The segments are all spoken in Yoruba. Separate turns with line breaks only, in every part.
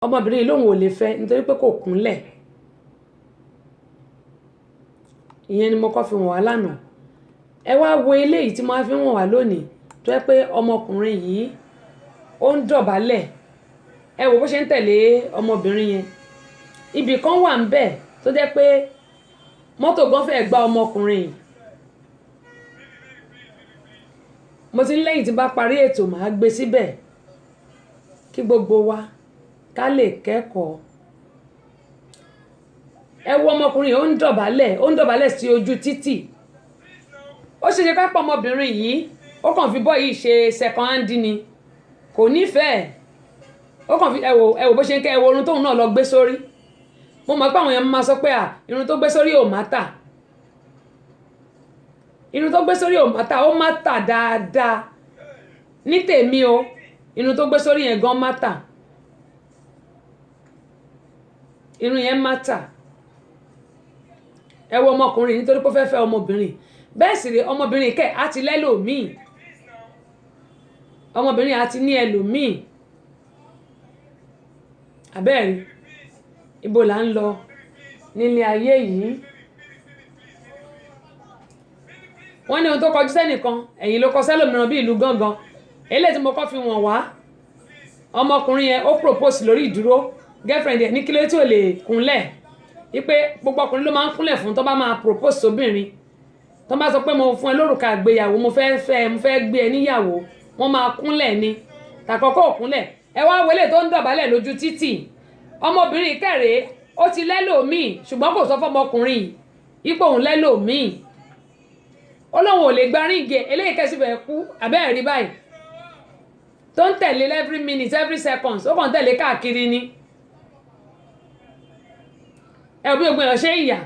ọmọbìnrin lòun ò lè fẹ́ nítorí pé kò kúnlẹ̀. Ìyẹn ni mo kọ́ fi wọ̀n wá lánàá. Ẹ wá wo eléyìí tí mo fi wọ̀n wá lónìí tó yẹ pé ọmọkùnrin yìí ó ń dọ̀bálẹ̀. Ẹ wò bó ṣe ń tẹ̀lé ọmọbìnrin yẹn. Ibì kan wà ń bẹ̀ tó jẹ́ pé mọ́tò gan fẹ́ gba ọmọkùnrin yìí. Mo ti ní lẹ́yìn tí bá parí ètò màá gbé síbẹ̀ kí gbogbo wa ká lè kẹ́kọ̀ọ́. Ẹ wo ọmọkùnrin yìí ó ń dọ̀bálẹ̀ sí ojú títì. Ó ṣe ṣe ká pọ̀ ọmọbìnrin yìí ó kàn fi bọ́ yìí ṣe second hand ni kò nífẹ̀ẹ́. Ó kàn fi ẹ wò bó ṣe ń kẹ́ ẹ wo irun tóun náà lọ gbé sórí. Mo mọ̀ pé àwọn èèyàn máa sọ pé irun tó gbé sórí ò mátà. Irun tó gbé sórí ò mátà, ó mátà dáadáa. Ní tèmi o, irun tó gbé sórí yẹn gan mátà. Irun yẹn mátà. Ẹ wo ọmọkùnrin nítorí pé ó fẹ́ fẹ́ ọmọbìnrin. Bẹ́ẹ̀ sì rè ọmọbìnrin kẹ́ á ti lẹ́lòmíì. Ọmọbìnrin á ti ní ẹlòmíì. Àbẹ́ẹ̀rí ibo là ń lọ nílé ayé yìí. Wọ́n ní ohun tó kọjú sẹ́nìkan ẹ̀yìn ló kọ sẹ́lòmíràn bí ìlú gángan. Eléyìí tí mo kọ́ fi wọ̀n wá. Ọmọkùnrin yẹn ó propose lórí ìdúró. Girlfriend ẹ̀ ní kí ló tí ò lè kúnlẹ̀. Wípé gbogbo ọkùnrin ló máa ń kúnlẹ̀ fún tó bá máa propose sóbìnrin. Tó bá sọ pé mo fún ẹ lórúkà ìgbéyàwó mo fẹ́ gbé ẹ níyàwó wọ́n máa kúnlẹ̀ ni. Tàkọ́kọ́ ò kúnlẹ̀. Ẹ wá wọlé tó ń dọ̀bálẹ̀ lójú títì. Ọmọbìnrin kẹrè ó ti lẹ́lòmíì ṣùgbọ́n kò sọ fọ́mọkùnrin ipò òun lẹ́lòmíì. Ó lóun ò lè gba ríǹgì eléyìí kẹ́sì fẹ́ kú àbẹ́ẹ̀rí báyìí. Tó ń tẹ̀lé every minute every seconds ó kàn tẹ̀lé káàkiri ni. Ẹ bí ogun èèyàn ṣe ìyà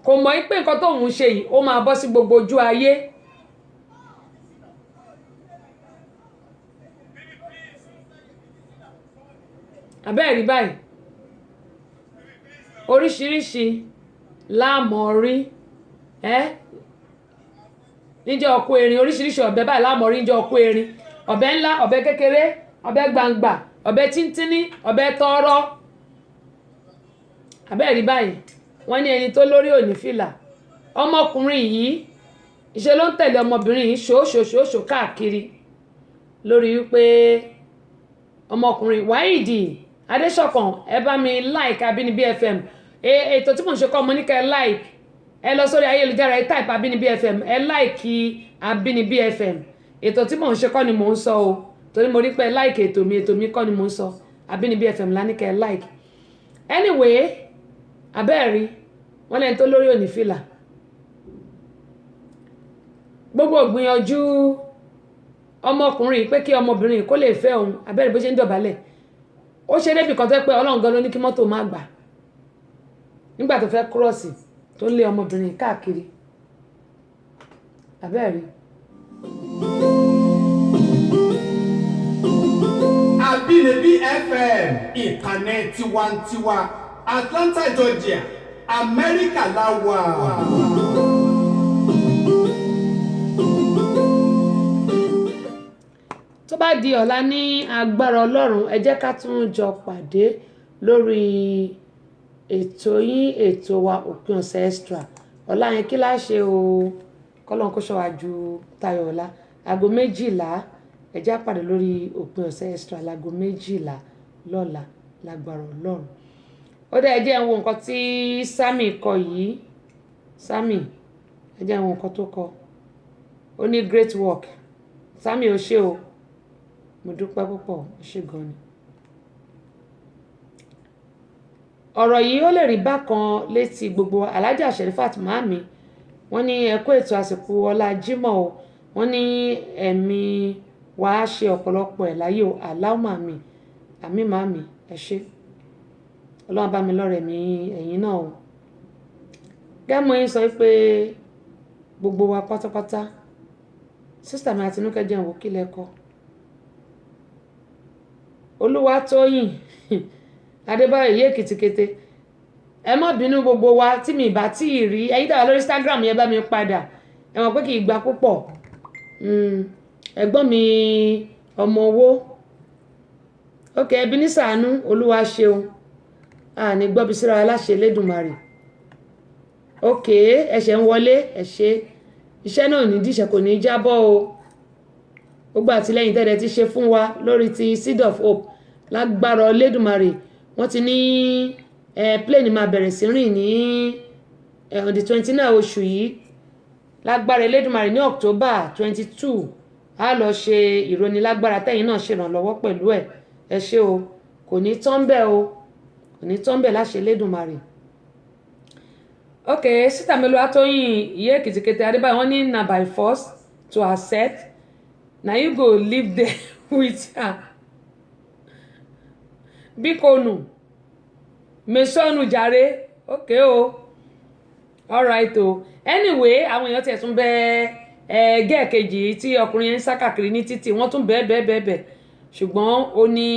kò mọ̀ pé nǹkan tóun ṣe yìí ó máa bọ́ sí gbogbo ojú ayé. Àbẹ́ẹ̀rí báyìí oríṣiríṣi láàmọ̀ rí níjọ́ ọkọ erin oríṣiríṣi ọ̀bẹ báyìí láàmọ̀ rí níjọ́ ọkọ erin ọ̀bẹ ńlá ọ̀bẹ kékeré ọ̀bẹ gbangba ọ̀bẹ tíntínní ọ̀bẹ tọ́rọ́. Àbẹ́ẹ̀rí báyìí wọ́n ní ẹni tó lórí òní fìlà. Ọmọkùnrin yìí ìṣe ló ń tẹ̀lé ọmọbìnrin yìí ṣòṣòṣòṣò káàkiri lórí wípé ọmọkùnrin Wáídì Adéṣọ̀kan ẹ bá mi like Abínibí FM. Ètò tí mò ń ṣe kọ́ mo ní kẹ́ like ẹ lọ sórí ayélujára ẹ type Abínibí FM ẹ like Abínibí FM. Ètò tí mò ń ṣe kọ́ ni mò ń sọ o torí mo rí pé like ètò mi kọ́ ni mò ń sọ Abínibí FM lá ní kẹ́ like. Anyway abẹ́ẹ̀rí wọ́n lẹ́ni tó lórí òní fìlà. Gbogbo ìgbìyànjú ọmọkùnrin pé kí ọmọbìnrin kó lè fẹ́ òun abẹ́ẹ̀rí bó ṣe ń dọ̀bálẹ̀. Ó ṣe débì kan tó pé Ọlọ́run gan ló ní kí mọ́tò má gbà. Nígbà tó fẹ́ kírọ́ọ̀sì tó lé ọmọbìnrin káàkiri. Àbẹ́ẹ̀rí.
Abínibí FM ìkànnì tiwantiwa Atlanta Georgia Amẹ́ríkà la wà.
Tó bá di ọ̀la ní agbára Ọlọ́run ẹ jẹ́ ká tún jọ pàdé lórí ètò yín ètò wa òpin ọ̀sẹ̀ extra. Ọ̀la yẹn kí láá ṣe o kọ́lọ́n kó ṣọ́ wa ju tayọ̀ ọ̀la aago 12 ẹ jẹ́ á pàdé lórí òpin ọ̀sẹ̀ extra láago 12 lọ́la lágbára Ọlọ́run. Ó dẹ̀ jẹ́ ń wo nǹkan tí Sammy kọ yìí. Sammy ẹ jẹ́ ń wo nǹkan tó kọ. Ó ní great work. Sammy ó ṣé o. Mo dúpẹ́ púpọ̀ ó ṣé gan ni. Ọ̀rọ̀ yìí ó lè rí bákan létí gbogbo Alájà Sherifat Màámi. Wọ́n ní ẹ kú ètò àsìkò ọlá Jímọ̀ o. Wọ́n ní ẹ̀mí wa á ṣe ọ̀pọ̀lọpọ̀ ẹ̀ láyé o. Allahumma àmín. Àmín màámi ẹ ṣé. Ọlọ́run bá mi lọ́rẹ̀ mi ẹ̀yin náà o. Gẹ́mọ̀ yín sọ pé gbogbo wa pátápátá sísítà mi Àtinúkẹ́ jẹ́ ìwò kí lẹ́kọ́. Olúwatóyìn Adébáyọ̀ yé kìtìkété. Ẹ má bínú gbogbo wa tí mi bá tí ì rí ẹ̀yin tàwa lórí Instagram yẹn bá mi padà. Ẹ mọ̀ pé kì í gba púpọ̀. Ẹ̀gbọ́n mi ọmọ owó ok ẹbí ní sàánú olúwa ṣeun ní gbọ́bi síra aláṣẹ Elédùmarè ok ẹ̀ṣẹ̀ ń wọlé ẹ̀ṣẹ̀ iṣẹ́ náà ní díṣẹ́ kò ní jábọ́ o gbogbo àtìlẹ́yìn tẹ́lẹ̀ ti ṣe fún wa lórí ti Seed of Hope lágbára Elédùmarè wọ́n ti ní plane máa bẹ̀rẹ̀ sí rìn ní on the 29 oṣù yìí lágbára Elédùmarè ní October 22 a lọ ṣe ìrónilágbára tẹ́yìn náà ṣèrànlọ́wọ́ pẹ̀lú ẹ ṣé o kò ní tán bẹ́ẹ̀ o kò ní tán bẹ́ẹ̀ láṣẹ Elédùmarè. ok síta mélòó atóyìn ìyé èkìtìkẹtẹ adébáyé wọn ní na by force to accept na you go live there with her bíkonu mẹsọ́nù jàre ok o alright o anyway àwọn èèyàn tiẹ̀ tún bẹ́ẹ̀ gẹ́ẹ̀kejì tí ọkùnrin yẹn ń sá kàkiri ní títì wọ́n tún bẹ́ẹ̀ ṣùgbọ́n ó ní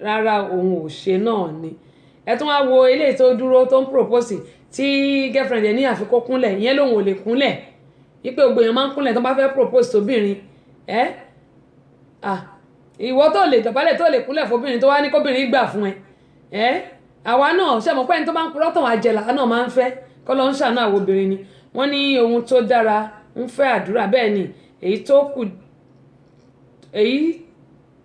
rárá òun ò ṣe náà ni ẹ tún wá wo eléyìí tó dúró tó ń propose tí girlfriend ẹ̀ ní àfikún kúnlẹ̀ ìyẹn lòun ò lè kúnlẹ̀ wípé gbogbo èèyàn máa ń kúnlẹ̀ tó bá fẹ́ propose tóbìnrin ìwọ tó lè dọ̀bálẹ̀ tó lè kúnlẹ̀ fóbìnrin tó wá ní kóbìnrin gbà fún ẹ àwa náà ṣe mọ̀ pé ẹni tó bá ń purọ́ tàn wá jẹ làá náà máa ń fẹ́ kọ́ ló ń ṣàánú àwọn obìnrin ni wọ́n ní ohun tó dára ń fẹ́ àdúrà bẹ́ẹ̀ ni èyí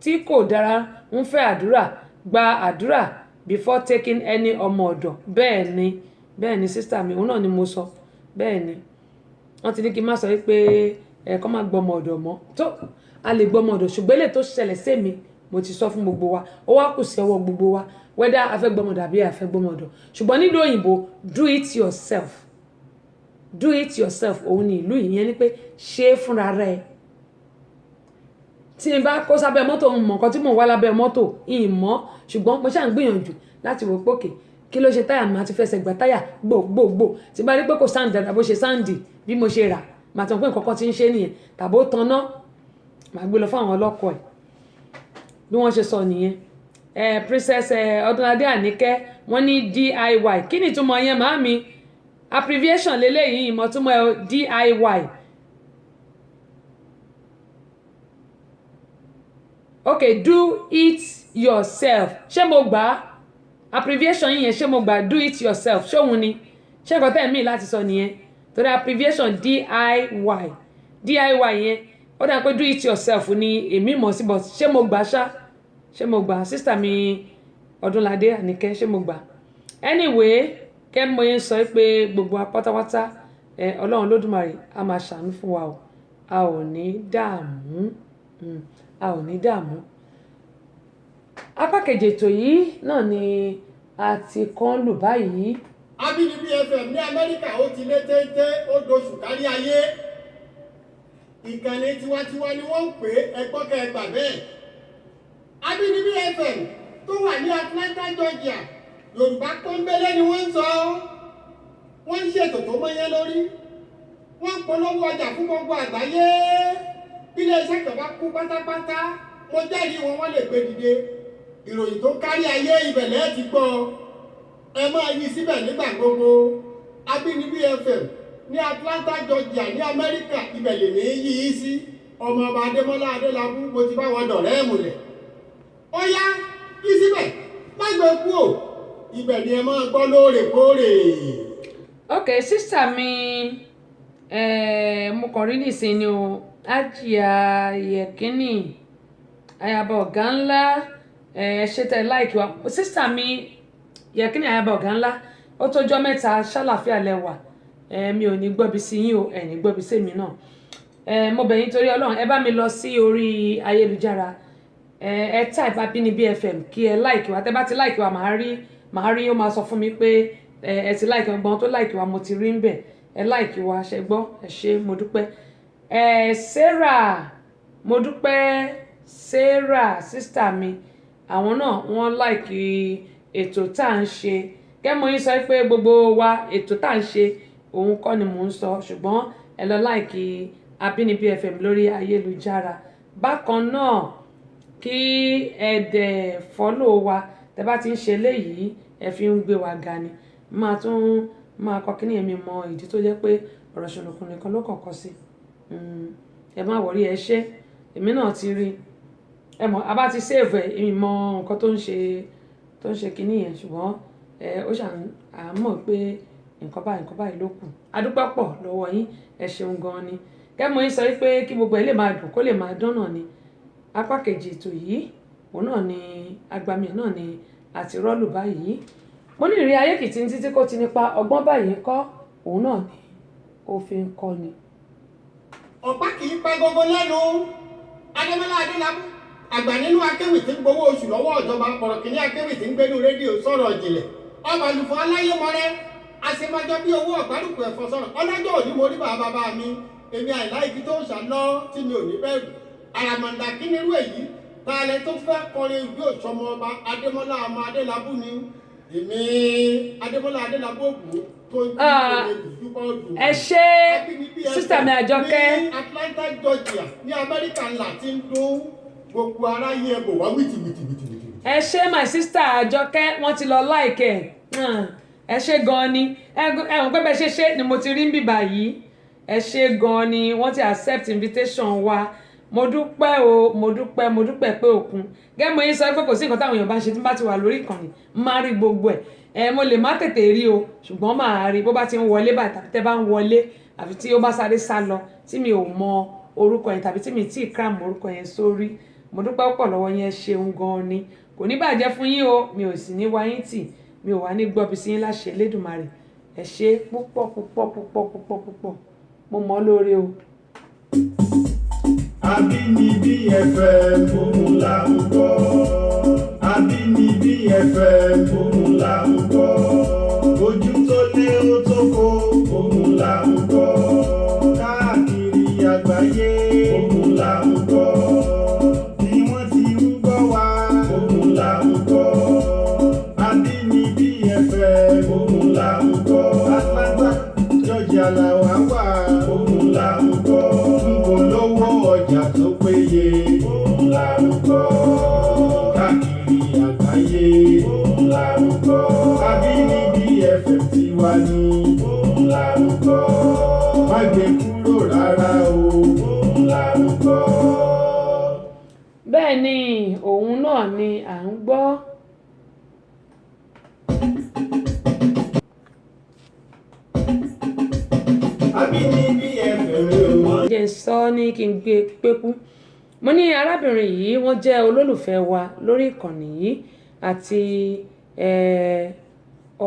tí kò dára ń fẹ́ àdúrà gba àdúrà before taking any ọmọ ọ̀dọ̀ bẹ́ẹ̀ ni sísítà mi òun náà ni mo sọ bẹ́ẹ̀ ni wọ́n ti ní kí n má sọ pé ẹ̀kọ́ máa gbọmọ ọ̀dọ̀ mọ́ tó a lè gbọmọ ọ̀dọ̀ ṣùgbọ́n eléyìí tó ṣẹlẹ̀ sẹ́mi mo ti sọ fún gbogbo wa ó wá kù sí ọwọ́ gbogbo wa whether a fẹ́ gbọmọ ọ̀dọ̀ àbí a fẹ́ gbọmọ ọ̀dọ̀ ṣùgbọ́n nílùú òyìnbó do it yourself òun ni ìlú ìyẹn ni pé ṣe é fúnra rẹ̀ tí n bá kó sábẹ́ mọ́tò ń mọ̀ nǹkan tí mò ń wá lábẹ́ mọ́tò ìmọ̀ ṣùgbọ́n mo ṣáà ń gbìyànjú láti wò pókè kí ló ṣe táyà máa ti fẹsẹ̀ gbà táyà gbògbògbò tí bá rí pé kò sáǹdì dáadáa bó ṣe sáǹdì bí mo ṣe rà màá tàn pé nǹkan kan ti ń ṣe nìyẹn tàbó tanná màá gbé lọ fún àwọn ọlọ́kọ̀ ẹ̀ bí wọ́n ṣe sọ nìyẹn princess Ọdúnládé Àníkẹ́ wọ́n ní DIY kí ni ìtumọ̀ yẹn màámi abbreviation lélẹ́yìn ìmọ̀túnmọ̀ DIY okay do it yourself ṣé mo gbà á abbreviation yìí yẹn ṣé mo gbà do it yourself ṣóhun ni ṣé nǹkan tẹ́ ẹ̀ mí láti sọ nìyẹn torí abbreviation DIY yẹn ó dà pé do it yourself ni èmi mọ̀ sí but ṣé mo gbà ṣá ṣé mo gbà sísítà mi Ọdúnládé Àníkẹ́ ṣé mo gbà anyway kẹ́ mo yẹn sọ pé gbogbo apátápátá Ọlọ́run Lódùmarè a máa ṣàánú fún wa o a ò ní dààmú apá kejì ètò yìí náà ni a ti kàn lù báyìí.
Abínibí FM ní Amẹ́ríkà ó ti lé téńté ó doṣù kárí ayé ìkànnì tiwantiwa ni wọ́n ń pè é ẹgbọ́kẹ́ ẹgbà bẹ́ẹ̀. Abínibí FM tó wà ní Atlanta Georgia Yorùbá pọ́nbélé ni wọ́n ń sọ wọ́n ń ṣètò tó mọ́yán lórí wọ́n ń polówó ọjà fún gbogbo àgbáyé ilé iṣẹ́ kan bá kú pátápátá mo jẹ́rìí wọ́n lè gbé dìde ìròyìn tó kárí ayé ibẹ̀lẹ́ ti gbọ́ ẹ máa yí síbẹ̀ nígbà gbogbo Abínibí FM ní Atlanta Georgia ní Amẹ́ríkà ibẹ̀lẹ̀ ní yí sí ọmọ ọba Adémọ́lá Adélabú mo ti bá wọn dọ̀rẹ́ ẹ̀mùlẹ̀ ó yá yí síbẹ̀ má gbé kú ò ibẹ̀ ni ẹ máa gbọ́ lóòrèkóòrè.
ok sísà mi mo kàn rí nìsín ni o Àjíà Yẹ̀kínì Ayaba ọ̀gá ńlá ṣe tẹ láìkí wa sísà mi Yẹ̀kínì Ayaba ọ̀gá ńlá ó tójọ́ mẹ́ta ṣàlàfíà lẹ́wà mi ò ní gbọ́bi sí yín o ẹ̀ ní gbọ́bi sí mi náà mo bẹ̀ yín torí Ọlọ́run ẹ bá mi lọ sí orí ayélujára ẹ type Abínibí FM kí ẹ láìkí wa tẹ́ bá ti láìkí wa màá rí ó máa sọ fún mi pé ẹ ti láìkí wa gbọ́n tó láìkí wa mo ti rí ń bẹ̀ ẹ láìkí wa ṣe gbọ́ ẹ ṣé mo dúpẹ́ Sarah mo dúpẹ́ Sarah sísítà mi àwọn náà wọ́n láìkí ètò tá à ń ṣe kẹ́mọ̀ yín sọ pé gbogbo wa ètò tá à ń ṣe òun kọ́ ni mò ń sọ ṣùgbọ́n ẹ lọ láìkí Abínibí FM lórí ayélujára bákan náà kí ẹ dẹ̀ fọ́lò wa tẹ́ bá ti ń ṣe léyìí ẹ fi ń gbé wa ga ni máa kọ kí ni èmi mọ ìdí tó jẹ́ pé ọ̀rọ̀ ṣòlùkùn nìkan ló kọ̀ọ̀kan sí ẹ má wọrí ẹ ṣé èmi náà ti rí ẹ mọ̀ a bá ti save ẹ̀ èmi mọ nǹkan tó ń ṣe kinní yẹn ṣùgbọ́n ó à ń mọ̀ pé nǹkan báyìí ló kù adúpẹ́ pọ̀ lọ́wọ́ yín ẹ ṣeun gan ni kẹ́mọ̀ yín sọ wípé kí gbogbo ẹ̀ lè máa dùn kó lè máa dán náà ni apá kejì ètò yìí òun náà ni agbami náà ni àti rọ́ọ̀lù báyìí mo ní ìrírí ayé kìtì títí kó ti nípa ọgbọ́n báyìí kọ́ òun náà ni ó fi ń kọ́ ni.
ọ̀pá kì í pẹ́ gbogbo lẹ́nu Adémọ́lá Adélábù àgbà nínú akéwì tí ń gbowó oṣù lọ́wọ́ ìjọba pọ̀rọ̀ kìíní akéwì tí ń gbénu rédíò sọ̀rọ̀ ìjìnlẹ̀ ọba àlùfọ́ aláyémọ́rẹ́ àṣemájọ bí owó ọ̀gbárùkù ẹ̀fọ́ sọ̀rọ̀ ọlọ́jọ́ òní mo rí bàbá mi èmi àìláìkí tó ń ṣàlọ́ tí mi ò ní bẹ̀rù àràmàǹdà kí nírú èyí tààlẹ́ tó fẹ́ kọrin ìgbé òṣọmọ ọba Adémọ́lá ọmọ Adélábù ni èmi Adémọ́lá Adélábù ògùn tó ń
ẹ ṣe sísítà mi Àjọkẹ́
ní Atlanta Georgia ní Amẹ́ríkà ńlá tí ń dún gbogbo aráyé ẹbọ wá wìtìwìtìwìtì.
ẹ ṣe my sister Àjọkẹ́ wọ́n ti lọ láìkẹ́ ẹ ṣe gan ni ẹ̀hún pé bẹ́ẹ̀ ṣe ni mo ti rí ń bìbà yìí ẹ ṣe gan ni wọ́n ti accept invitation wa mo dúpẹ́ pé òkun gẹ́gẹ́ mo yín sọ pé kò sí nǹkan táwọn èèyàn bá ń ṣe tí bá ti wà lórí ìkànnì máa rí gbogbo ẹ̀ mo lè má tètè rí o ṣùgbọ́n máa rí bó bá ti ń wọlé báyìí tàbí tẹ́ bá ń wọlé àfi tí ó bá sáré sá lọ tí mi ò mọ orúkọ yẹn tàbí tí mi tí ì kram orúkọ yẹn sórí mo dúpẹ́ pọ̀ lọ́wọ́ yẹn ṣeun gan ni kò ní bàjẹ́ fún yín o mi ò sì ní wá yín tì mi ò wá ní gbọ́bi sí yín láṣẹ Elédùmarè ẹ ṣe púpọ̀ mo mọ̀ lóore o.
Àbínibí FM òun là ń gbọ́. Àbínibí FM òun là ń gbọ́. Ojú tó lé ó tó kó òun là ń gbọ́. Káàkiri àgbáyé òun là ń gbọ́. Bí wọ́n ti ń gbọ́ wá òun là ń gbọ́. Àbínibí FM òun là ń gbọ́. Atlanta Georgia làwa wà òun là ń gbọ́. Olówó ọjà tó péye òun là ń gbọ́. Káàkiri àgbáyé òun là ń gbọ́. Àbínibí FM tiwa ni òun là ń gbọ́. Má gbé kúrò rárá o òun là ń gbọ́.
Bẹ́ẹ̀ ni òun náà ni à ń gbọ́.
Àbínibí FM o.
Jẹ́ sọ ní kí n gbé pépú mo ní arábìnrin yìí wọ́n jẹ́ olólùfẹ́ wa lórí ìkànnì yìí àti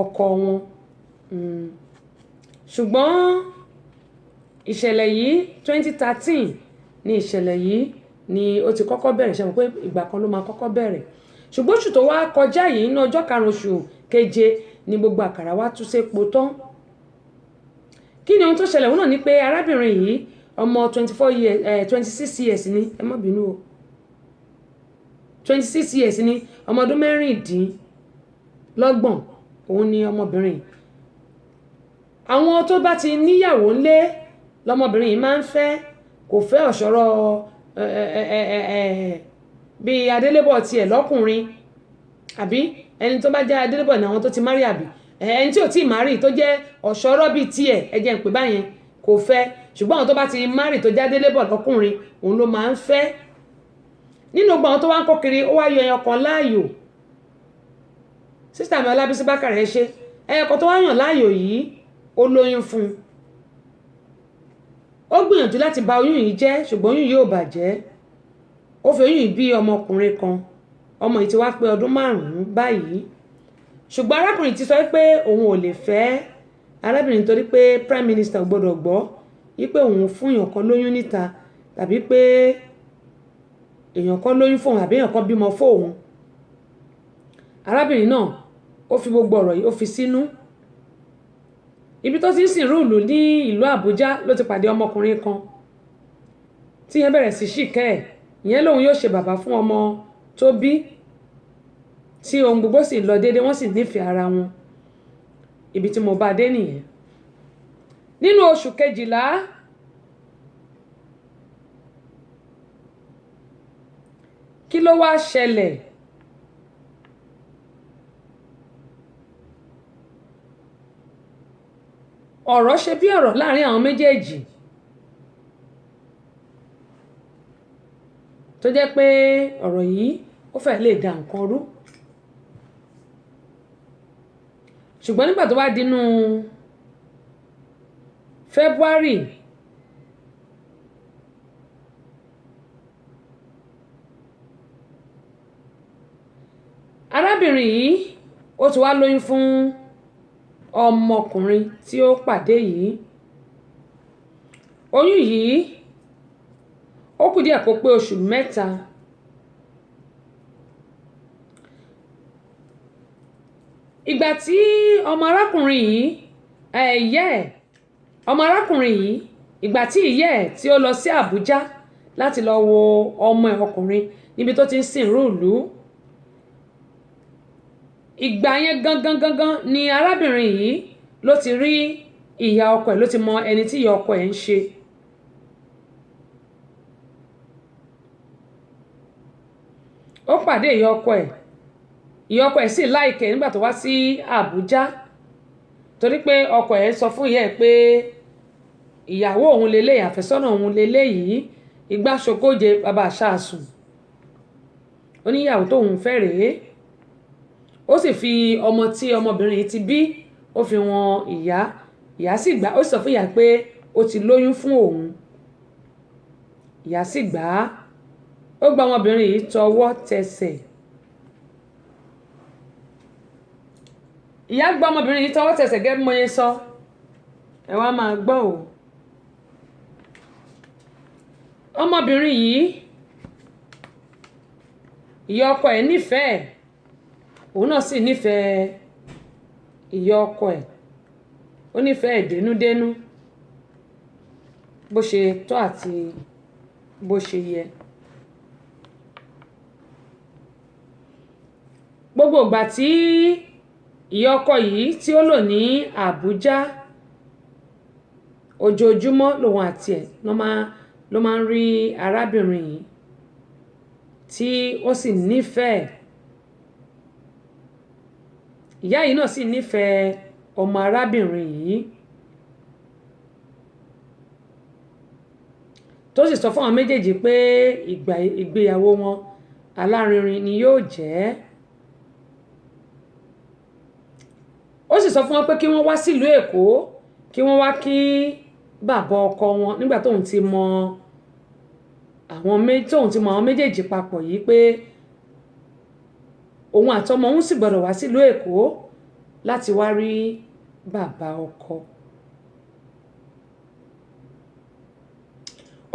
ọkọ wọn ṣùgbọ́n ìṣẹ̀lẹ̀ yìí 2013 ni ìṣẹ̀lẹ̀ yìí ni ó ti kọ́kọ́ bẹ̀rẹ̀ ṣe mọ̀ pé ìgbà kan ló máa kọ́kọ́ bẹ̀rẹ̀ ṣùgbọ́n oṣù tó wá kọjá yìí ní ọjọ́ 5 oṣù keje ni gbogbo àkàrà wa tú sépo tán kí ni ohun tó ṣẹlẹ̀ wọn náà ni pé arábìnrin yìí ọmọ 26 years ni ẹ má bínú o 26 years ni ọmọ ọdún mẹ́rìndínlọ́gbọ̀n òun ni ọmọbìnrin àwọn tó bá ti níyàwó ńlé lọmọbìnrin yìí máa ń fẹ́ kò fẹ́ ọ̀ṣọ́rọ̀ bíi adélébọ̀ tiẹ̀ lọ́kùnrin àbí ẹni tó bá jẹ́ adélébọ̀ ní àwọn tó ti márì àbí ẹni tí ò tí márì tó jẹ́ ọ̀ṣọ́rọ̀ bíi tiẹ̀ ẹjẹ́ ń pè báyẹn kò fẹ́ ṣùgbọ́n àwọn tó bá ti márì tó jẹ́ adélébọ̀ lọ́kùnrin òun ló máa ń fẹ́ nínú gbọ́n àwọn tó wá ń kó kiri ó wá yọ ẹyọ kan láàyò sísítà mi Ọlábísí Bákàrẹ̀ ṣe ẹyọ kan tó wá yàn láàyò yìí ó lóyún fún un ó gbìyànjú láti bà oyún yìí jẹ́ ṣùgbọ́n oyún yìí ò bàjẹ́ ó fi oyún yìí bí ọmọkùnrin kan ọmọ yìí ti wá pé ọdún 5 báyìí ṣùgbọ́n arákùnrin ti sọ pé òun ò lè fẹ́ arábìnrin torí pé prime minister ò gbọ́dọ̀ gbọ́ wípé òun fún èèyàn kan lóyún níta tàbí pé èèyàn kan lóyún fóun àbí èèyàn kan bímọ fóun arábìnrin náà ó fi gbogbo ọ̀rọ̀ yìí ó fi sínú ibi tó ti ń sìn rúùlù ní ìlú Àbújá ló ti pàdé ọmọkùnrin kan tí yẹn bẹ̀rẹ̀ sí ṣìkẹ́ ẹ̀ ìyẹn lòun yóò ṣe bàbá fún ọmọ tó bí tí ohun gbogbo sì lọ déédéé wọ́n sì nífẹ̀ẹ́ ara wọn ibi tí mo bá dé nìyẹn nínú oṣù kejìlá kí ló wá ṣẹlẹ̀ ọ̀rọ̀ ṣe bí ọ̀rọ̀ láàrin àwọn méjèèjì tó jẹ́ pé ọ̀rọ̀ yìí ó fẹ́ lè da nǹkan rú ṣùgbọ́n nígbà tó bá dínú February arábìnrin yìí ó ti wá lóyún fún ọmọkùnrin tí ó pàdé yìí oyún yìí ó kù díẹ̀ kó pé oṣù mẹ́ta ìgbà tí ọmọ arákùnrin yìí ìgbà tí ìyá ẹ̀ tí ó lọ sí Àbújá láti lọ wo ọmọ ẹ̀ ọkùnrin níbi tó ti ń sìn rúùlù ìgbà yẹn gangan ni arábìnrin yìí ló ti rí ìyá ọkọ ẹ̀ ló ti mọ ẹni tí ìyá ọkọ ẹ̀ ń ṣe ó pàdé ìyá ọkọ ẹ̀ sì láìkẹ́ nígbà tó wá sí Àbújá torí pé ọkọ ẹ̀ sọ fún ìyá ẹ̀ pé ìyàwó òun lélẹ́yìí àfẹ́sọ́nà òun lélẹ́yìí igbá ṣokóje bàbá àṣàsùn ó ní ìyàwó tóun fẹ́ rèé ó sì fi ọmọ tí ọmọbìnrin yìí ti bí ó fi wọn ìyá sì gbà ó sọ fún ìyá pé ó ti lóyún fún òun ìyá sì gbà á ó gba ọmọbìnrin yìí tọwọ́ tẹsẹ̀ ìyá gba ọmọbìnrin yìí tọwọ́ tẹsẹ̀ gẹ́gẹ́ bí mo yẹ sọ ẹ wá máa gbọ́ o ọmọbìnrin yìí ìyá ọkọ ẹ̀ nífẹ̀ẹ́ òun náà sì nífẹ̀ẹ́ ìyá ọkọ ẹ̀ ó nífẹ̀ẹ́ dénúdénú bó ṣe tọ́ àti bó ṣe yẹ gbogbo ìgbà tí ìyá ọkọ yìí tí ó lò ní Àbújá ojoojúmọ́ lòun àti ẹ̀ ló máa ń rí arábìnrin yìí tí ó sì nífẹ̀ẹ́ ìyá yìí náà sì nífẹ̀ẹ́ ọmọ arábìnrin yìí tó sì sọ fún àwọn méjèèjì pé ìgbéyàwó wọn alárinrin ni yóò jẹ́ ó sì sọ fún wọn pé kí wọ́n wá sílùú Èkó kí wọ́n wá kí bàbá ọkọ wọn nígbà tóun ti mọ àwọn méjèèjì papọ̀ yìí pé òun àtọmọ òun sì gbọ́dọ̀ wá sílùú Èkó láti wá rí bàbá ọkọ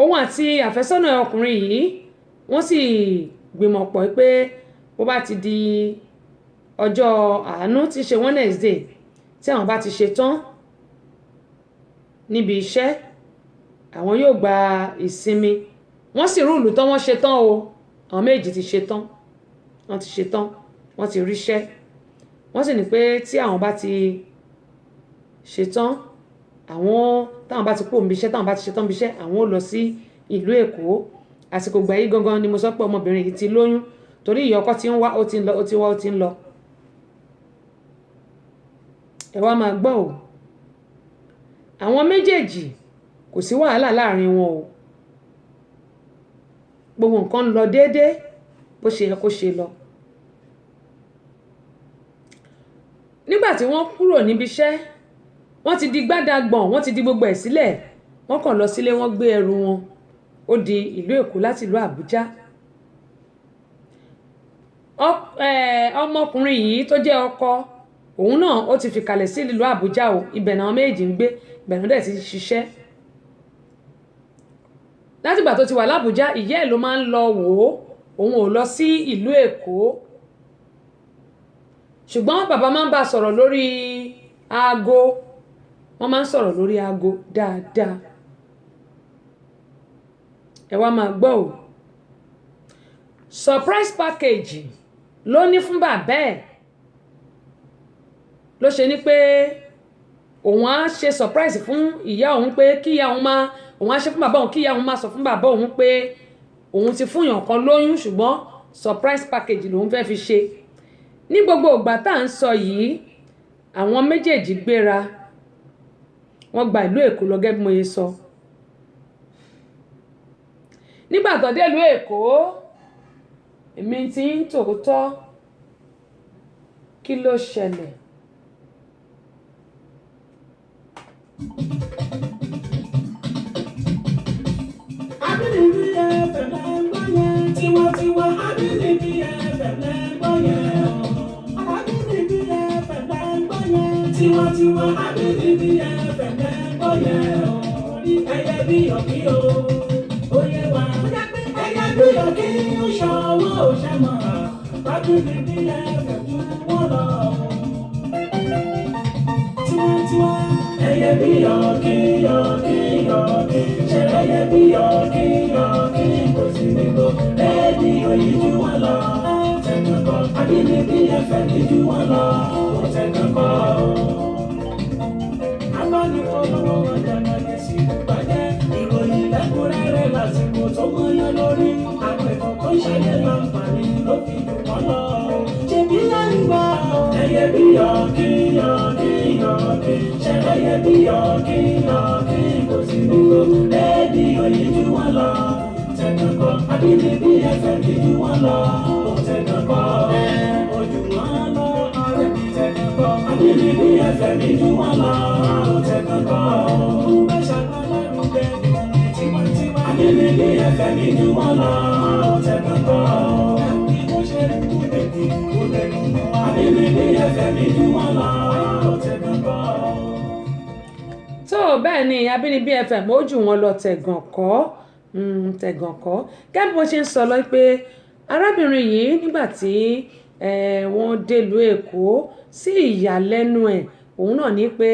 òun àti àfẹ́sọ́nà ọkùnrin yìí wọ́n sì gbìmọ̀ pọ̀ pé bó bá ti di ọjọ́ àánú tí ṣe Wednesday tí àwọn bá ti ṣe tán níbi iṣẹ́ àwọn yóò gba ìsinmi wọ́n sì rúùlù tán wọ́n ṣe tán o àwọn méjì ti ṣe tán wọ́n ti ríṣẹ́ wọ́n sì ní pé tí àwọn bá ti ṣe tán táwọn bá ti kú òǹbí iṣẹ́ táwọn bá ti ṣe tán bí iṣẹ́ àwọn ò lọ sí ìlú Èkó àsìkò gbà yí gangan ni mo sọ pé ọmọbìnrin yìí ti lóyún torí ìyá ọkọ ti ń wá ó ti ń lọ ó ti wá ó ti ń lọ ẹ wá máa gbọ́ o àwọn méjèèjì kò sí wàhálà láàrin wọn o gbogbo nǹkan lọ déédéé bó ṣe yẹ kó ṣe lọ nígbà tí wọ́n kúrò níbi iṣẹ́ wọ́n ti di gbádàgbọ̀n wọ́n ti di gbogbo ẹ̀ sílẹ̀ wọ́n kàn lọ sílé wọ́n gbé ẹrù wọn ó di ìlú Èkó láti ìlú Àbújá ọmọkùnrin yìí tó jẹ́ ọkọ òun náà ó ti fi kalẹ̀ sí ìlú Àbújá o ibẹ̀ náà méjì ń gbé ibẹ̀ náà dẹ̀ ti ṣiṣẹ́ látìgbà tó ti wà lábújá ìyá ẹ̀ ló máa ń lọ wò ó òun ò lọ sí ìlú Èkó ṣùgbọ́n bàbá máa ń bá sọ̀rọ̀ lórí aago wọ́n máa ń sọ̀rọ̀ lórí aago dáadáa ẹ wá máa gbọ́ o surprise package ló ní fún bàbá ẹ̀ ló ṣe ní pé òun á ṣe surprise fún ìyá òun pé kí ìyá òun máa òun á ṣe fún bàbá òun kí ìyá òun máa sọ fún bàbá òun pé òun ti fún èèyàn kan lóyún ṣùgbọ́n surprise package lòun fẹ́ fi ṣe ní gbogbo ìgbà tá à ń sọ yìí àwọn méjèèjì gbéra wọ́n gba ìlú Èkó lọ gẹ́gẹ́ bí mo yẹ sọ nígbà tó dé ìlú Èkó èmi tí ń tòótọ́ kí ló ṣẹlẹ̀.
Abínibí FM gbọ́ yẹn, tiwantiwa Abínibí FM gbọ́ yẹn. Abínibí FM gbọ́ yẹn, tiwantiwa Abínibí FM gbọ́ yẹn. Ẹyẹ bí ọ̀kí o, ó yẹ wá. Ẹyẹ bí ọ̀kí ó ṣọwọ́ òṣèmọ̀. Abínibí FM jù wọ́n lọ. Tiwantiwa. Ẹyẹ bí ọ̀kí, ọ̀kí, ọ̀kí. Ṣẹlẹyẹ bí ọ̀kí, ọ̀kí. Kò sí nígbò rédíò yìí jù wọ́n lọ. Tẹ̀kọ̀kọ̀ Abínibí FM jù wọ́n lọ. Tẹ̀kọ̀kọ̀. Abánifọwọ́ ọjà náà sì bàjẹ́. Ìròyìn lẹ́kùnrẹ́rẹ́ lásìkò tó mọ́yán lórí. Àpẹ̀kọ̀ tó ń ṣayé láǹfààní ló fi jù wọ́n lọ. Ṣèbí láì gbọ́. Ẹyẹ bí ọ̀kí, ọ̀kí, ọ̀kí. Ṣẹlẹyẹ bí ọ̀kí, ọ̀kí. Kò sí nígbò rédíò yìí jù wọ́n lọ. Tẹ̀kọ̀kọ̀ Abínibí FM jù wọ́n lọ. Tẹ̀kọ̀kọ̀ ojú wọn lọ. Ọ̀rẹ́ mi tẹ̀kọ̀kọ̀ Abínibí FM jù wọ́n lọ. Tẹ̀kọ̀kọ̀ tiwantiwa Abínibí FM jù wọ́n lọ. Tẹ̀kọ̀kọ̀ Abínibí FM jù wọ́n lọ. Tẹ̀kọ̀kọ̀.
tó bẹ́ẹ̀ ni Abínibí FM ó jù wọ́n lọ tẹ̀gàn kọ́ gẹ́gẹ́ bí mo ṣe ń sọ lọ pé arábìnrin yìí nígbà tí wọ́n délùú Èkó sí ìyàlẹ́nu ẹ̀ òun náà ní pé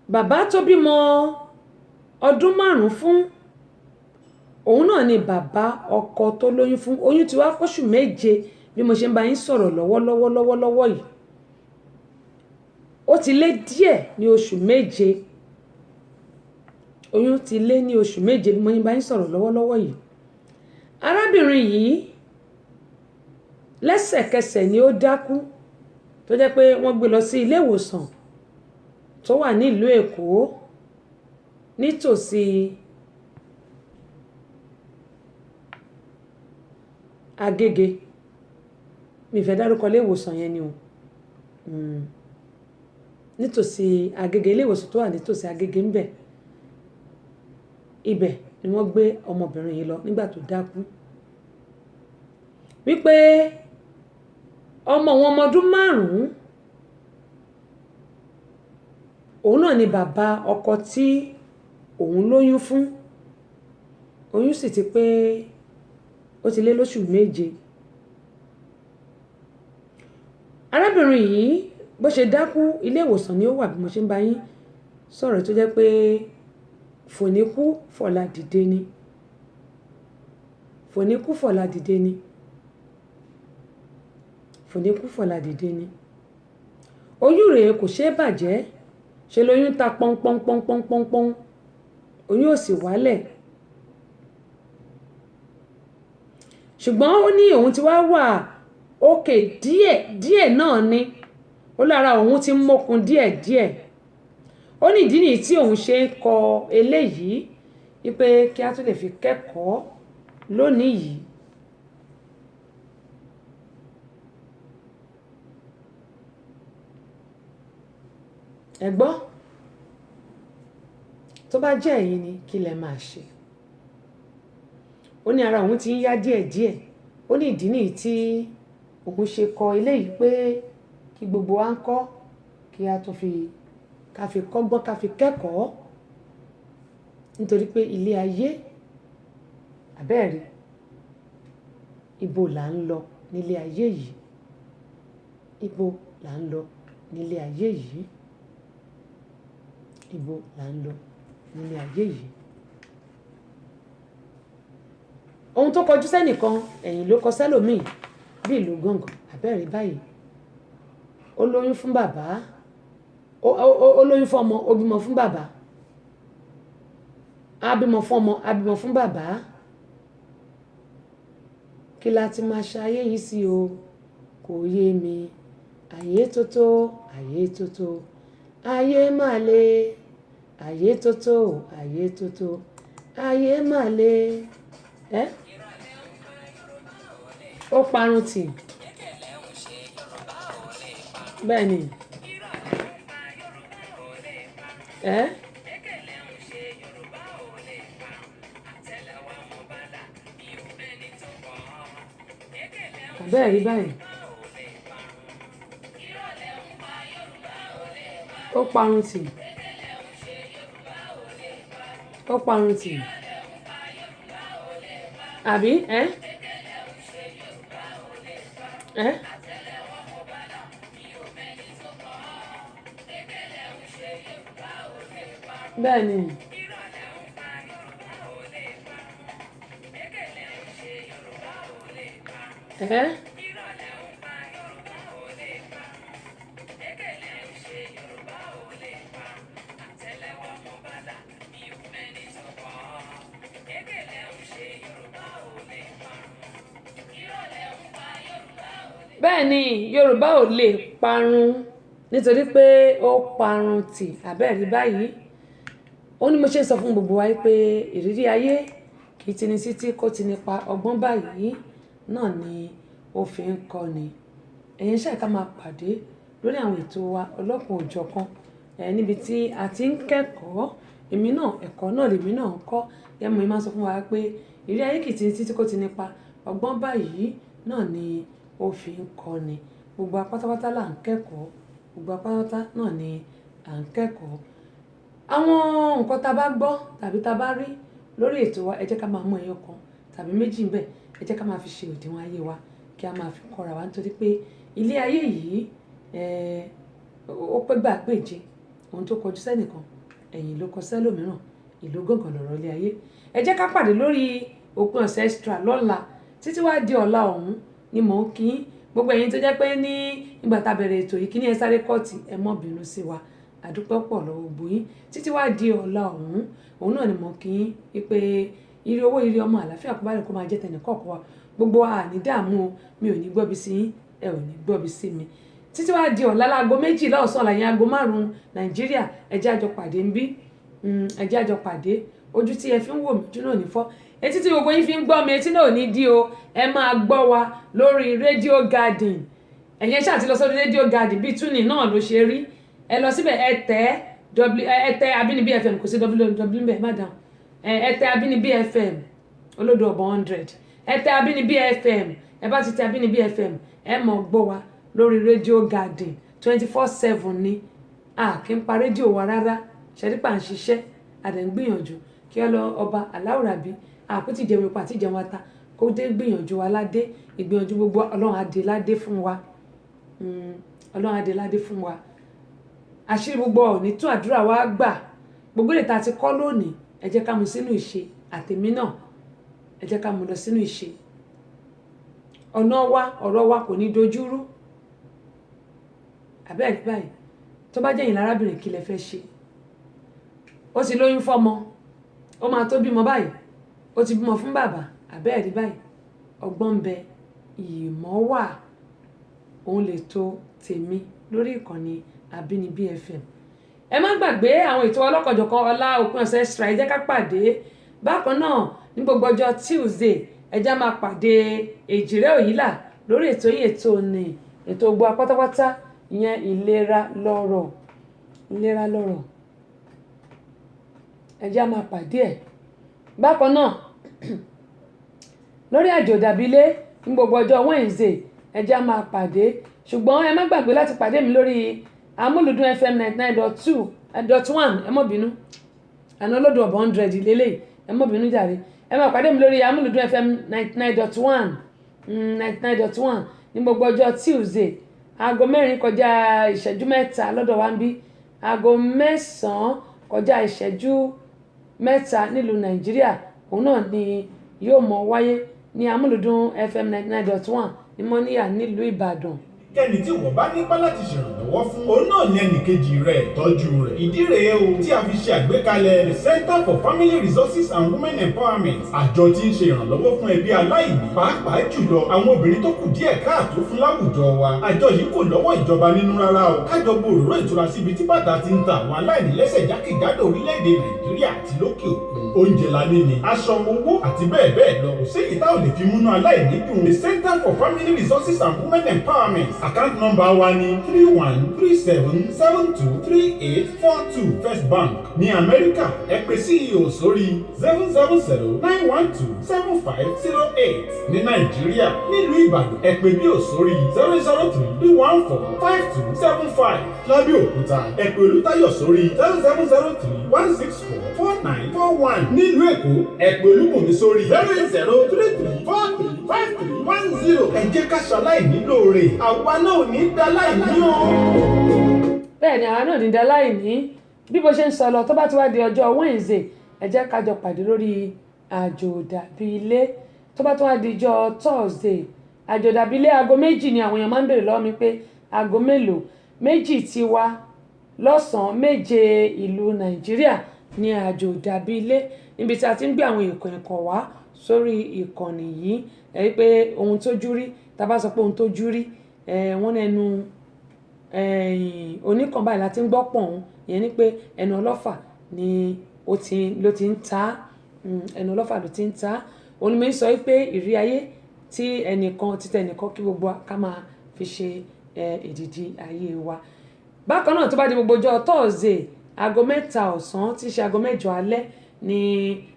bàbá tó bímọ ọdún 5 fún òun náà ni bàbá ọkọ tó lóyún fún. Oyún ti wá pọ̀ṣù 7 bí mo ṣe ń bá yín sọ̀rọ̀ lọ́wọ́lọ́wọ́ yìí. Ó ti lé díẹ̀ ní oṣù 7. Oyún ti lé ní oṣù 7 bí mo ṣe ń bá yín sọ̀rọ̀ lọ́wọ́lọ́wọ́ yìí. Arábìnrin yìí lẹ́sẹ̀kẹsẹ̀ ni ó dákú tó jẹ́ pé wọ́n gbé lọ sí ilé ìwòsàn tó wà nílùú Èkó nítòsí Agége. Mi fẹ́ dárúkọ ilé ìwòsàn yẹn ni o. Nítòsí Agége, ilé ìwòsàn tó wà nítòsí Agége ń bẹ̀. Ibẹ̀ ni wọ́n gbé ọmọbìnrin yìí lọ nígbà tó dákú. Wípé ọmọ wọn ọmọ ọdún 5 òun náà ni bàbá ọkọ tí òun lóyún fún. Oyún sì ti pé ó ti lé lóṣù 7. Arábìnrin yìí bó ṣe dákú ilé ìwòsàn ni ó wà bí mo ṣe ń bá yín sọ̀rọ̀ tó jẹ́ pé fòníkú fọ̀la dìde ni. Fòníkú fọ̀la dìde ni. Fòníkú fọ̀la dìde ni. Oyún rẹ̀ kò ṣeé bàjẹ́. Ṣe lóyún ta pọ́npọ́npọ́npọ́npọ́n. Oyún ò sì wálẹ̀. Ṣùgbọ́n ó ní òun ti wá wà òkè díẹ̀ náà ni. Ó lára òun ti mókun díẹ̀. Ó ní ìdí nìyí tí òun ṣe ń kọ eléyìí wípé kí a tún lè fi kẹ́kọ̀ọ́ lónìí yìí. Ẹ gbọ́, tó bá jẹ́ ẹ̀yin ni kí lẹ máa ṣe. Ó ní ara òun ti ń yá díẹ̀díẹ̀. Ó ní ìdí nìyí tí òun ṣe kọ eléyìí pé kí gbogbo wa ń kọ́ kí a tún ká fi kọ́gbọ́n ká fi kẹ́kọ̀ọ́. Nítorí pé ilé ayé àbẹ́ẹ̀rí ibo là ń lọ nílé ayé yìí. Ibo là ń lọ nílé ayé yìí. Ibo là ń lọ nílé ayé yìí. Ohun tó kọjú sẹ́nìkan ẹ̀yìn ló kọ sẹ́lòmíì bí ìlú gángan àbẹ́ẹ̀rí báyìí. Ó lóyún fún bàbá. Ó lóyún fún ọmọ, ó bímọ fún bàbá. Á bímọ fún ọmọ, á bímọ fún bàbá. Kí la ti máa ṣe ayé yìí sí o? Kò yé mi. Ayé tótó, ayé tótó. Ayé máa le. Ayé tótó, ayé tótó. ayé mà le ó parun tì bẹ́ẹ̀ ni bẹ́ẹ̀ rí báyìí ó parun tì ó parun tì àbí bẹ́ẹ̀ ni bẹ́ẹ̀ ni Yorùbá ò lè parun nítorí pé ó parun tì àbẹ́ẹ̀rí báyìí ó ní mo ṣe ń sọ fún gbogbo wa pé ìrírí ayé kì í tini títí kó ti nípa ọgbọ́n báyìí náà ni ó fi ń kọ́ni ẹ̀yin ṣáà ká máa pàdé lórí àwọn ètò wa ọlọ́kan òjọ̀kan níbi tí a ti ń kẹ́kọ̀ọ́ èmi náà ẹ̀kọ́ náà lèmi náà ń kọ́ ẹ̀mú ẹ̀ máa sọ fún wa pé ìrírí ayé kì í tini títí kó ti nípa ọgbọ́n báyìí náà ni ó fi ń kọ́ni gbogbo apátápátá là ń kẹ́kọ̀ọ́ gbogbo apátápátá náà ni à ń kẹ́kọ̀ọ́ àwọn nǹkan tá a bá gbọ́ tàbí tá a bá rí lórí ètò wa ẹ jẹ́ ká máa mú ẹyọ kan tàbí méjì ń bẹ ẹ jẹ́ ká máa fi ṣe òdiwọ̀n ayé wa kí a máa fi kọ́ra wa nítorí pé ilé ayé yìí ó pẹ́ gbà péje ohun tó kọjú sẹ́nìkan ẹ̀yìn ló kọ sẹ́lòmíràn ìlú gángan lọ̀rọ̀ ilé ayé ẹ jẹ́ ká pàdé lórí òpin ọ̀sẹ̀ extra lọ́la títí wá di ọ̀la ọ̀hún ni mò ń kí gbogbo ẹ̀yin tó jẹ́ pé ní ìgbà tá a bẹ̀rẹ̀ ètò yìí kí ní ẹ sáré kọ́ọ̀tì ẹ mọ́ bínú sí wa àdúpẹ́ pọ̀ lọ́wọ́ gbogbo yín títí wá di ọ̀la ọ̀hún òun náà ni mò ń kí pé ire owó ire ọmọ àlàáfíà kó bá rẹ̀ kó máa jẹ́ tẹnì kọ̀ọ̀kan wa gbogbo wa ní dààmú o mi ò ní gbọ́bi sí yín ẹ ò ní gbọ́bi sí mi títí wá di ọ̀la láago 2 ọ̀sán làyẹn aago 5 Nàìjíríà ẹ jẹ́ àjọ pàdé ń bí ẹ jẹ́ àjọ pàdé ojú tí ẹ fi ń wò mí ojú náà ní fọ́ etí tí gbogbo yín fi ń gbọ́ mi etí náà ò ní dí o ẹ máa gbọ́ wa lórí Radio Garden ẹ̀yẹn ṣáà ti lọ sórí Radio Garden bíi túnì náà ló ṣe rí ẹ lọ síbẹ̀ ẹ tẹ Abínibí FM kò sí www má dáhùn ẹ tẹ Abínibí FM olódò ọ̀bọ̀ 100 ẹ tẹ Abínibí FM ẹ bá ti tẹ Abínibí FM ẹ mọ̀ gbọ́ wa lórí Radio Garden 24/7 ni a kì í pa rédíò wa rárá ṣẹ́rípà ń ṣiṣẹ́ àdẹ̀ ń gbìyànjú kí ọba aláwùrábí àkútì jẹun ipa àti ìjẹun ata kó dé gbìyànjú wa ládé ìgbìyànjú gbogbo ọlọ́run adé ládé fún wa ọlọ́run adé ládé fún wa àṣírí gbogbo òní tún àdúrà wa gbà gbogbo èdè tá a ti kọ́ lónìí ẹ jẹ́ ká mú sínú ìṣe àtèmi náà ẹ jẹ́ ká mú lọ sínú ìṣe ọ̀nà wa ọ̀rọ̀ wa kò ní dojúrú àbẹ́ẹ̀rí báyìí tó bá jẹ́ ìyìn lárábìnrin kí lẹ fẹ́ ṣe ó ti lóyún fọ́mọ ó máa tó bímọ báyìí ó ti bímọ fún bàbá àbẹ́ẹ̀rí báyìí ọgbọ́n ń bẹ ìmọ̀ wà òun lè tó tèmi lórí ìkànnì Abínibí FM ẹ má gbàgbé àwọn ètò ọlọ́kọ̀jọ̀kan ọlá òpin ọ̀sẹ̀ extra ẹ jẹ́ ká pàdé bákan náà ní gbogbo ọjọ́ Tuesday ẹ jẹ́ máa pàdé Èjìrẹ́ Òyìnlá lórí ètò yìí ètò ní ètò gbọ́ pátápátá ìyẹn ìlera lọ́rọ̀ ẹ jẹ́ máa pàdé ẹ̀ bákan náà lórí àjò dàbílé ní gbogbo ọjọ́ Wednesday ẹ jẹ́ máa pàdé ṣùgbọ́n ẹ má gbàgbé láti pàdé mi lórí Amúlùdún FM 99.1 ẹ má bínú àná olódò ọ̀bọ̀ 100 lélẹ̀ ẹ má bínú jàre ẹ má pàdé mi lórí Amúlùdún FM 99.1 ní gbogbo ọjọ́ Tuesday aago 4 kọjá ìṣẹ́jú 3 lọ́dọ̀ wa ń bí aago 9 kọjá ìṣẹ́jú 3 nílùú Nàìjíríà òun náà ni yóò mọ wáyé ní Amúlùdún FM 99.1 ní Mọ́níyà nílùú Ìbàdàn
kẹ́ni tí wọ́n bá nípa láti ṣèrànlọ́wọ́ fún òun náà ní ẹnìkejì rẹ̀ tọ́jú rẹ̀. ìdí rèé o tí a fi ṣe àgbékalẹ̀ the Center for Family Resources and Women Empowerment, àjọ tí ń ṣe ìrànlọ́wọ́ fún ẹbí aláìní pàápàá jùlọ àwọn obìnrin tó kù díẹ̀ káàtó fún láwùjọ wa. àjọ yìí kò lọ́wọ́ ìjọba nínú rárá o. kájọ bo òróró ìtura síbi tí bàtà ti ń ta àwọn aláìní lẹ́sẹ̀ jákèjádò orílẹ̀-èdè Nàìjíríà àti lókè òkun. oúnjẹ la ní ni, aṣọ, owó àti bẹ́ẹ̀ bẹ́ẹ̀ lọ. kò séyìí tá ò lè fi múnú aláìní dùn. the Center for Family Resources and Women Empowerment, account number wa ni 3137723842 First Bank ní Amẹ́ríkà. ẹ pè CEO sórí 07091275008. ní Nàìjíríà nílùú Ìbàdàn ẹ pè bí ò sórí 00331452275. lábẹ́ Òkúta ẹ pè Olútáyọ̀ sórí 07031644941. nílùú Èkó ẹ pè Olúbùnmi sórí 08033435310. ẹ jẹ́ ká ṣaláìní lóore, àwa náà ò ní dáláìní o.
bẹ́ẹ̀ ni àwa náà ní dáláìní. bí mo ṣe ń sọ lọ tó bá ti wá di ọjọ́ Wednesday ẹ jẹ́ ká jọ pàdé lórí àjòdàbí ilé. tó bá tún wá di ọjọ́ Thursday àjòdàbí ilé aago 2 ni àwọn èèyàn máa ń béèrè lọ́wọ́ mi pé aago mélòó. 2 ti wá lọ́sàn-án 7 ìlú Nàìjíríà ní àjòdàbí ilé níbi tí a ti ń gbé àwọn ẹ̀kọ́ wá sórí ìkànnì yìí. ẹ rí pé ohun tójú rí tá a bá sọ pé ohun tójú rí wọ́n nẹnu oníkan báyìí láti ń gbọ́ pọ̀n. ìyẹn ni pé ẹnu ọlọ́fà ni ló ti ń ta ẹnu ọlọ́fà ló ti ń ta. onímọ̀ sọ pé ìrí ayé tí ẹnìkan títẹ̀ ẹnìkan kí gbogbo ká máa fi ṣe èdìdì ayé wa. bákan náà tó bá di gbogbo ọjọ́ Thursday aago 3 ọ̀sán tí í ṣe aago 8 alẹ́ ni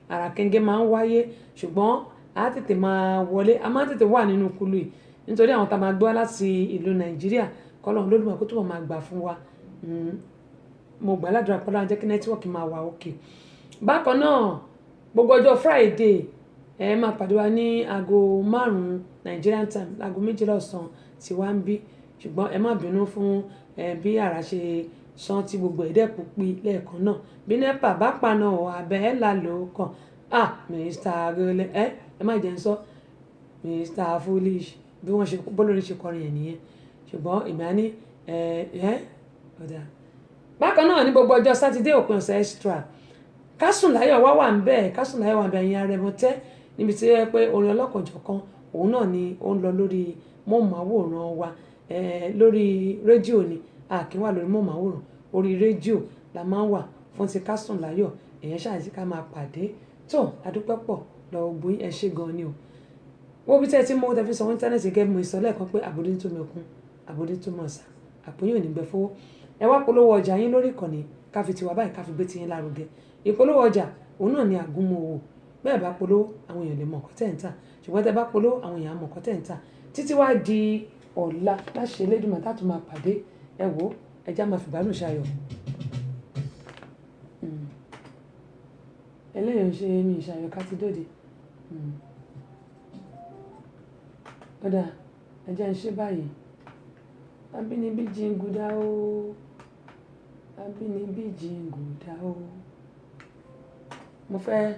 àràkẹ́ngẹ́ máa ń wáyé. ṣùgbọ́n a tètè máa wọlé, a máa tètè wà nínú kulu yìí nítorí àwọn tá a máa gbọ́ láti ìlú Nàìjíríà kọ́lọ́run lódùmarè kó túbọ̀ máa gbà fún wa. mo gbà ládùúrà pé Ọlọ́run jẹ́ kí nẹ́tíwọ̀kì máa wà òkè. bákan náà gbogbo ọjọ́ Friday ẹ máa pàdé wa ní aago 5 Nigerian time aago 2 ọ̀sán tí wá ń bí. ṣùgbọ́n ẹ má bínú fún bí àrà ṣe sán tí gbogbo ẹ̀dẹ́kù pí lẹ́ẹ̀kan náà. bí NEPA bá paná abẹ́ ẹ̀ là ló kàn Mr. agolẹ ẹ má jẹ́ ń sọ Mr. Foolish bí wọ́n ṣe bọ́lórí ṣe kọrin ẹ̀ nìyẹn. ṣùgbọ́n èmi á ní ọ̀dà. bákan náà ní gbogbo ọjọ́ Sátidé òpin ọ̀sẹ̀ extra Kásùn Láyọ̀ wà ń bẹ̀. Kásùn Láyọ̀ wà ń bẹ̀ ẹ̀yìn Arẹmọtẹ́ níbi tí ó yẹ pé orin ọlọ́kanòjọ̀kan òun náà ni ó ń lọ lórí móhùnmáwòrán wa. lórí rédíò ni a kì í wà lórí móhùnmáwòrán, orí rédíò la máa ń wà fún ti Kásùn Láyọ̀. èèyàn ṣáàjì ká máa pàdé tó adúpẹ́ pọ̀ lọ gbóyún ẹ ṣé gan ni o. wọ́n bí tẹ́ ti mọ́ tẹ́fí sanwó íńtánẹ́ẹ̀tì gẹ́gẹ́ mo ìsọ̀lẹ̀ kan pé àbòdí tó mẹ́kún àbòdí tó mọ̀ sá àpòyìn ò ní gbẹ fowó. ẹ wá polówó ọjà yín lórí ìkànnì ká fi tiwa báyìí ká fi gbé tiyín lárugẹ. ìpolówó ọjà òun náà ni àgúnmu owó. bẹ́ẹ̀ bá polówó àwọn èèyàn lè mọ̀ ọ̀kọ́ tẹ̀ ń tà, ṣùgbọ́n tẹ́ bá polówó àwọn èèyàn mọ̀ ọ̀kọ́ tẹ̀ ń tà. títí wá di ọ̀la láṣẹ Elédùmarè tá tún máa pàdé. ẹ wò ẹjá máa fi ìbánú ṣayọ̀. eléyìí ń ṣe mi ìṣàyọ̀ ká ti dòde. kódà ẹjẹ́ ń ṣe báyìí. abínibí jìngùdà o abínibí jìngùdà o. mo fẹ́